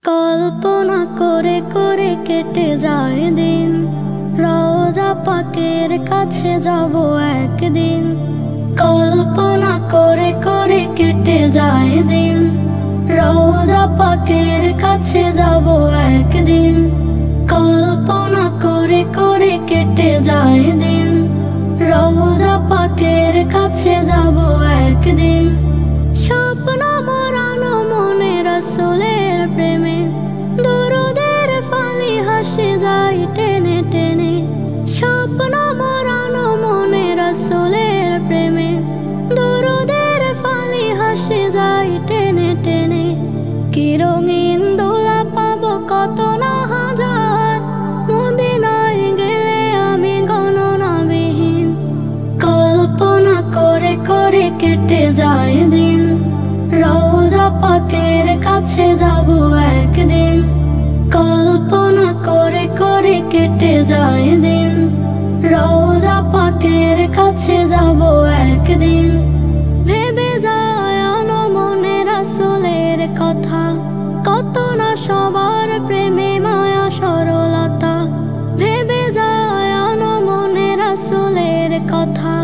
কল্পনা করে করে কেটে যায় দিন, রওজা পাকের কাছে যাব একদিন। কল্পনা করে করে কেটে যায় দিন, রওজা পাকের কাছে যাব একদিন। কল্পনা করে করে কেটে যায় দিন, রওজা পাকের কাছে যাব একদিন। স্বপ্ন মরানো মনে রাসূলের প্রেমে, দরুদের ফালি হাসে যায় টেনে টেনে। স্বপ্ন মরানো মনে রাসূলের প্রেমে, দরুদের ফালি হাসে যায় টেনে টেনে। কি রঙিন দোলা পাবো কত না হাজার, মদিনায় গেলে আমি গণনাবিহীন। কল্পনা করে করে কেটে যায় দিন, রওজা পাকের কাছে যাব একদিন। কল্পনা করে করে কেটে যায় দিন, রওজা পাকের কাছে যাব একদিন। ভেবে যায় মনে রাসূলের কথা, কত না সবার প্রেমে মায়া সরলতা। ভেবে যায় মনে রাসূলের কথা,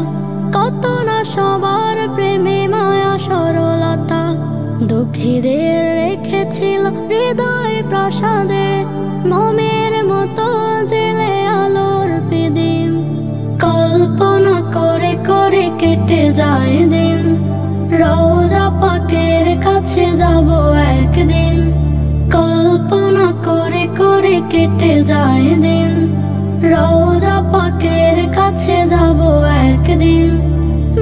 কত না সবার প্রেমে মায়া সরলতা। দুঃখীদের রেখেছিল হৃদয় প্রাসাদে, মমের মতো জেলে আলোর প্রদীপ। কল্পনা করে করে কেটে যায় দিন, রওজা পাকের কাছে যাব একদিন। কল্পনা করে করে কেটে যায় দিন, রওজা পাকের কাছে যাব একদিন।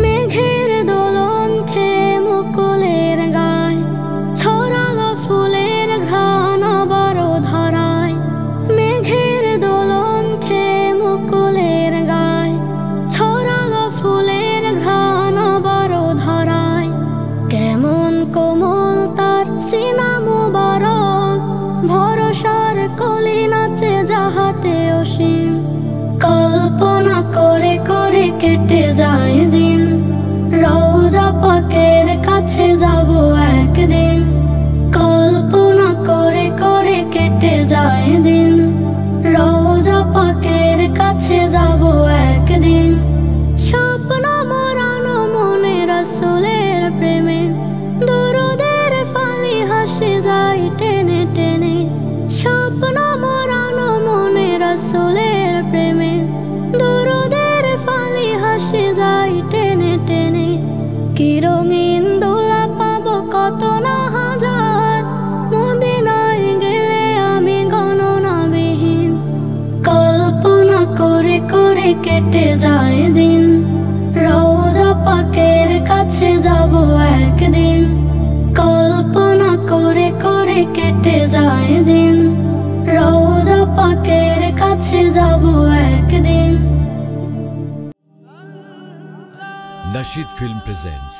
মেঘের দোলন খেয়ে মুকুলের গায়, ছড়ালো ফুলের ঘ্রাণ আবারো ধরায়। মেঘের দোলন খেয়ে মুকুলের গায়, ছড়ালো ফুলের ঘ্রাণ আবারো ধরায়। কেমন কোমল তার সিনা মুবারক, ভরসার কলি নাচে যাহাতে অসীম। কল্পনা করে করে কেটে যায় দিন, রওজা পাকের কাছে যাব একদিন। কল্পনা করে করে কেটে যায় দিন, রওজা পাকের কাছে যাব একদিন। স্বপ্ন মরানো মনে রাসূলের প্রেমে, দরুদের ফালি হাসে যায় টেনে টেনে। স্বপ্ন মরানো মনে রাসূলের প্রেমে, দরুদের ফালি হাসে যায় টেনে টেনে। কি রঙিন দোলা পাবো কত না হাজার, মদিনায় গেলে আমি গণনাবিহীন। কল্পনা করে করে কেটে যায় দিন, রওজা পাকের কাছে যাব একদিন। কল্পনা করে করে কেটে যায় দিন, রওজা পাকের কাছে যাব একদিন। Nasheed Film presents